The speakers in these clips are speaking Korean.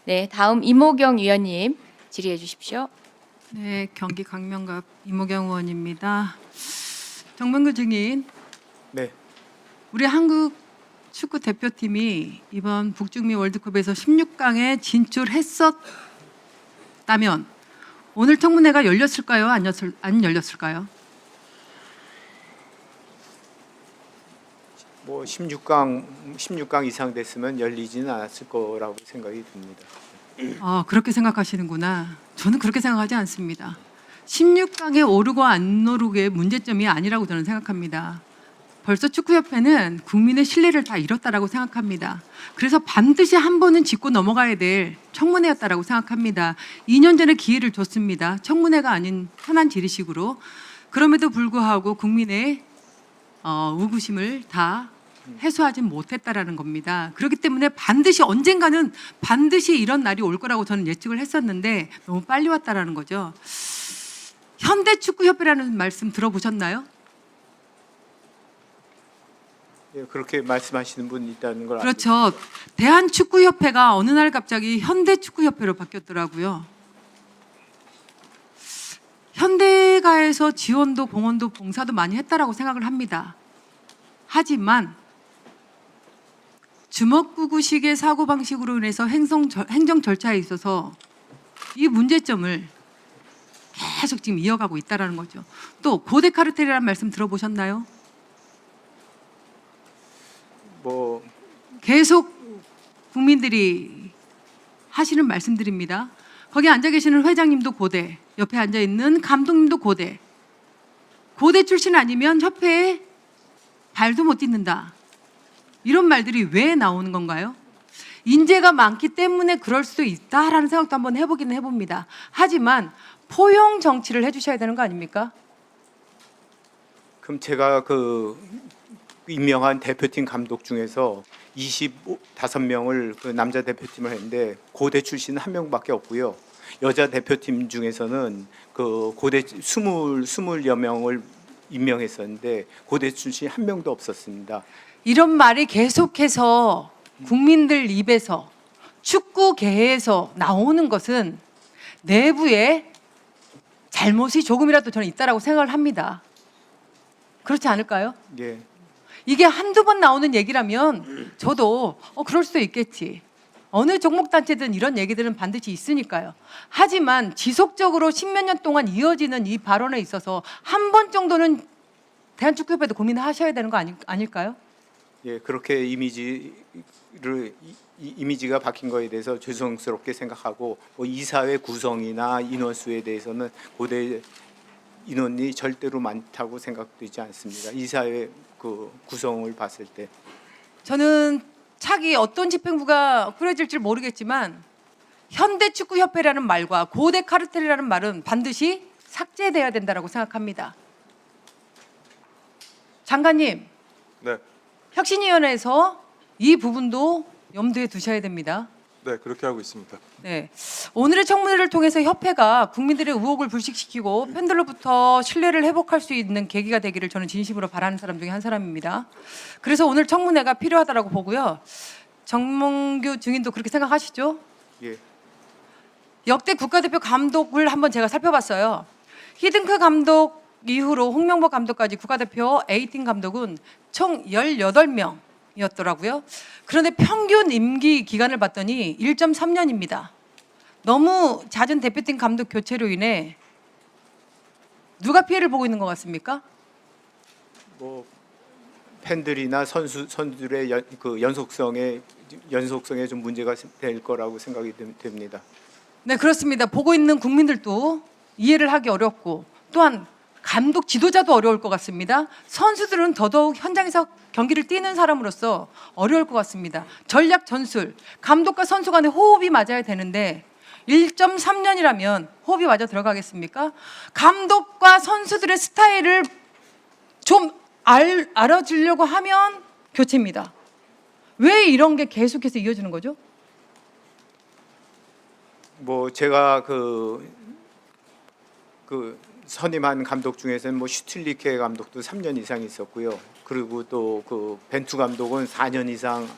네, 다음 이모경 위원님 질의해 주십시오. 네, 경기 광명갑 이모경 의원입니다. 정명규 증인, 네, 우리 한국 축구 대표팀이 이번 북중미 월드컵에서 16강에 진출했었다면 오늘 청문회가 열렸을까요? 안 열렸을까요? 뭐 16강 이상 됐으면 열리지는 않았을 거라고 생각이 듭니다. 그렇게 생각하시는구나. 저는 그렇게 생각하지 않습니다. 16강에 오르고 안 오르고의 문제점이 아니라고 저는 생각합니다. 벌써 축구협회는 국민의 신뢰를 다 잃었다라고 생각합니다. 그래서 반드시 한 번은 짚고 넘어가야 될 청문회였다라고 생각합니다. 2년 전에 기회를 줬습니다. 청문회가 아닌 편한 질의식으로. 그럼에도 불구하고 국민의 의구심을 다 해소하지 못했다라는 겁니다. 그렇기 때문에 반드시 언젠가는 반드시 이런 날이 올 거라고 저는 예측을 했었는데 너무 빨리 왔다라는 거죠. 현대축구협회라는 말씀 들어보셨나요? 예, 그렇게 말씀하시는 분이 있다는 걸 알고 그렇죠. 대한축구협회가 어느 날 갑자기 현대축구협회로 바뀌었더라고요. 현대가에서 지원도 공헌도 봉사도 많이 했다라고 생각을 합니다. 하지만 주먹구구식의 사고방식으로 인해서 행정 절차에 있어서 이 문제점을 계속 지금 이어가고 있다는 거죠. 또 고대 카르텔이라는 말씀 들어보셨나요? 뭐 계속 국민들이 하시는 말씀들입니다. 거기 앉아 계시는 회장님도 고대, 옆에 앉아 있는 감독님도 고대. 고대 출신 아니면 협회에 발도 못 딛는다. 이런 말들이 왜 나오는 건가요? 인재가 많기 때문에 그럴 수도 있다라는 생각도 한번 해보기는 해봅니다. 하지만 포용 정치를 해주셔야 되는 거 아닙니까? 그럼 제가 그 임명한 대표팀 감독 중에서 25명을 그 남자 대표팀을 했는데 고대 출신 한 명밖에 없고요. 여자 대표팀 중에서는 그 고대 20여 명을 임명했었는데 고대 출신 한 명도 없었습니다. 이런 말이 계속해서 국민들 입에서 축구계에서 나오는 것은 내부에 잘못이 조금이라도 저는 있다라고 생각을 합니다. 그렇지 않을까요? 예, 이게 한두 번 나오는 얘기라면 저도 그럴 수도 있겠지. 어느 종목단체든 이런 얘기들은 반드시 있으니까요. 하지만 지속적으로 십몇 년 동안 이어지는 이 발언에 있어서 한 번 정도는 대한축구협회도 고민을 하셔야 되는 거 아닐까요? 예, 그렇게 이미지가 바뀐 거에 대해서 죄송스럽게 생각하고 뭐 이사회 구성이나 인원수에 대해서는 고대 인원이 절대로 많다고 생각되지 않습니다. 이사회 그 구성을 봤을 때 저는 차기 어떤 집행부가 꾸려질지 모르겠지만 현대축구협회라는 말과 고대 카르텔이라는 말은 반드시 삭제돼야 된다고 생각합니다. 장관님, 네, 혁신위원회에서 이 부분도 염두에 두셔야 됩니다. 네 그렇게 하고 있습니다. 네, 오늘의 청문회를 통해서 협회가 국민들의 의혹을 불식시키고 팬들로부터 신뢰를 회복할 수 있는 계기가 되기를 저는 진심으로 바라는 사람 중에 한 사람입니다. 그래서 오늘 청문회가 필요하다고 보고요. 정몽규 증인도 그렇게 생각하시죠? 예, 역대 국가대표 감독을 한번 제가 살펴봤어요. 히든크 감독 이후로 홍명보 감독까지 국가대표 A팀 감독은 총 18명이었더라고요. 그런데 평균 임기 기간을 봤더니 1.3년입니다. 너무 잦은 대표팀 감독 교체로 인해 누가 피해를 보고 있는 것 같습니까? 뭐 팬들이나 선수들의 연속성에 좀 문제가 될 거라고 생각이 됩니다. 네, 그렇습니다. 보고 있는 국민들도 이해를 하기 어렵고 또한 감독 지도자도 어려울 것 같습니다. 선수들은 더더욱 현장에서 경기를 뛰는 사람으로서 어려울 것 같습니다. 전략 전술, 감독과 선수 간의 호흡이 맞아야 되는데 1.3년이라면 호흡이 맞아 들어가겠습니까? 감독과 선수들의 스타일을 좀 알아주려고 하면 교체입니다. 왜 이런 게 계속해서 이어지는 거죠? 뭐 제가 그 선임한 감독 중에서는 뭐 슈틸리케 감독도 3년 이상 있었고요. 그리고 또 그 벤투 감독은 4년 이상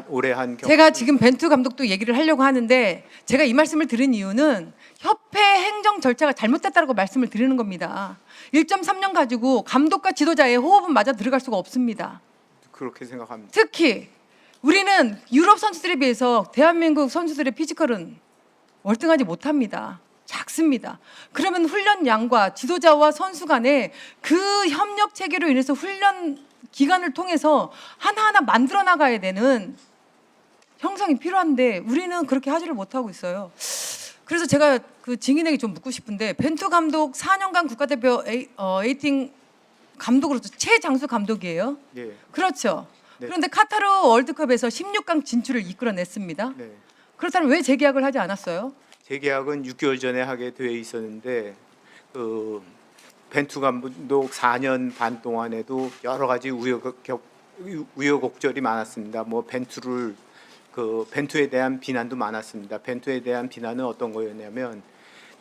오래 한 제가 지금 벤투 감독도 얘기를 하려고 하는데 제가 이 말씀을 드린 이유는 협회 행정 절차가 잘못됐다고 말씀을 드리는 겁니다. 1.3년 가지고 감독과 지도자의 호흡은 맞아 들어갈 수가 없습니다. 그렇게 생각합니다. 특히 우리는 유럽 선수들에 비해서 대한민국 선수들의 피지컬은 월등하지 못합니다. 작습니다. 그러면 훈련량과 지도자와 선수 간의 그 협력 체계로 인해서 훈련 기간을 통해서 하나하나 만들어 나가야 되는 형성이 필요한데 우리는 그렇게 하지를 못하고 있어요. 그래서 제가 그 증인에게 좀 묻고 싶은데 벤투 감독 4년간 국가대표 A팀 감독으로서 최장수 감독이에요. 예. 그렇죠. 네. 그런데 카타르 월드컵에서 16강 진출을 이끌어냈습니다. 네. 그렇다면 왜 재계약을 하지 않았어요? 재계약은 6개월 전에 하게 돼 있었는데 그 벤투 감독 4년 반 동안에도 여러 가지 우여곡절이 많았습니다. 뭐 벤투에 대한 비난도 많았습니다. 벤투에 대한 비난은 어떤 거였냐면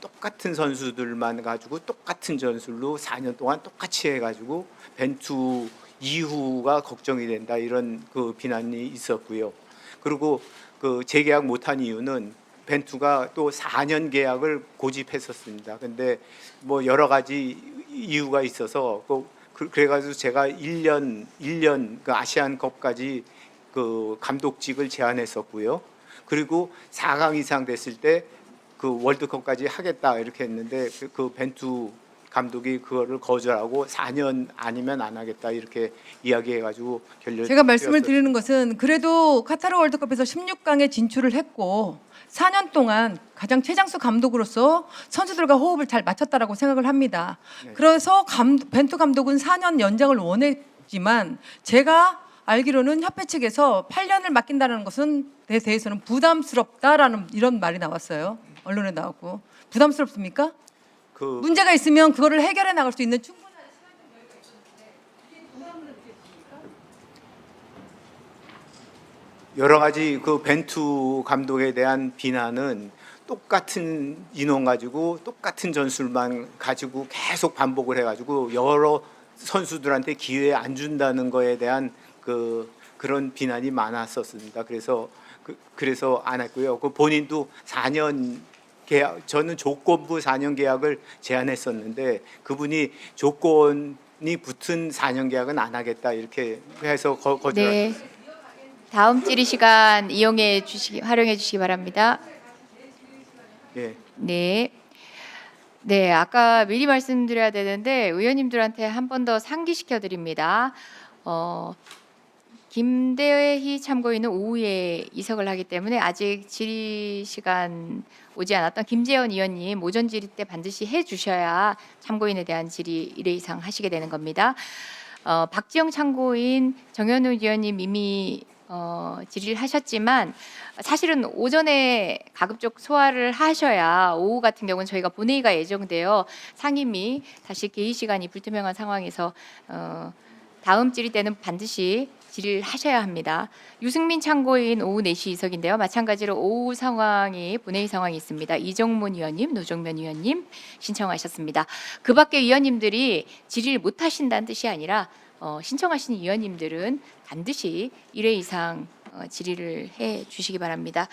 똑같은 선수들만 가지고 똑같은 전술로 4년 동안 똑같이 해가지고 벤투 이후가 걱정이 된다 이런 그 비난이 있었고요. 그리고 그 재계약 못한 이유는 벤투가 또 4년 계약을 고집했었습니다. 근데 뭐 여러 가지 이유가 있어서 그래가지고 제가 1년 그 아시안컵까지 그 감독직을 제안했었고요. 그리고 4강 이상 됐을 때 그 월드컵까지 하겠다 이렇게 했는데 그 벤투 감독이 그거를 거절하고 4년 아니면 안 하겠다 이렇게 이야기해가지고 결렬. 제가 말씀을 드리는 것은 그래도 카타르 월드컵에서 16강에 진출을 했고 4년 동안 가장 최장수 감독으로서 선수들과 호흡을 잘 맞췄다라고 생각을 합니다. 네. 그래서 벤투 감독은 4년 연장을 원했지만 제가 알기로는 협회 측에서 8년을 맡긴다는 것은 에 대해서는 부담스럽다라는 이런 말이 나왔어요. 언론에 나왔고 부담스럽습니까? 그 문제가 있으면 그거를 해결해 나갈 수 있는 충분한 시간적 여유가 있었는데 이게 부담을 느껴집니까? 여러 가지 그 벤투 감독에 대한 비난은 똑같은 인원 가지고 똑같은 전술만 가지고 계속 반복을 해가지고 여러 선수들한테 기회 안 준다는 거에 대한 그런 비난이 많았었습니다. 그래서 안 했고요. 그 본인도 4년 계약, 저는 조건부 4년 계약을 제안했었는데 그분이 조건이 붙은 4년 계약은 안 하겠다 이렇게 해서 거절. 네. 다음 질의 시간 활용해 주시기 바랍니다. 예. 네. 네, 아까 미리 말씀드려야 되는데 의원님들한테 한 번 더 상기시켜 드립니다. 김대희 참고인은 오후에 이석을 하기 때문에 아직 질의 시간 오지 않았던 김재원 의원님 오전 질의 때 반드시 해 주셔야 참고인에 대한 질의 1회 이상 하시게 되는 겁니다. 박지영 참고인, 정현우 의원님 이미 질의를 하셨지만 사실은 오전에 가급적 소화를 하셔야 오후 같은 경우는 저희가 본회의가 예정되어 상임위 다시 개의 시간이 불투명한 상황에서 다음 질의 때는 반드시 질의를 하셔야 합니다. 유승민 참고인 오후 4시 이석인데요. 마찬가지로 오후 상황이 본회의 상황이 있습니다. 이정문 의원님, 노정면 의원님 신청하셨습니다. 그 밖에 의원님들이 질의를 못 하신다는 뜻이 아니라 신청하신 의원님들은 반드시 1회 이상 질의를 해 주시기 바랍니다.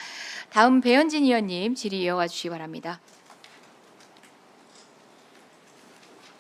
다음 배현진 의원님 질의 이어가 주시기 바랍니다.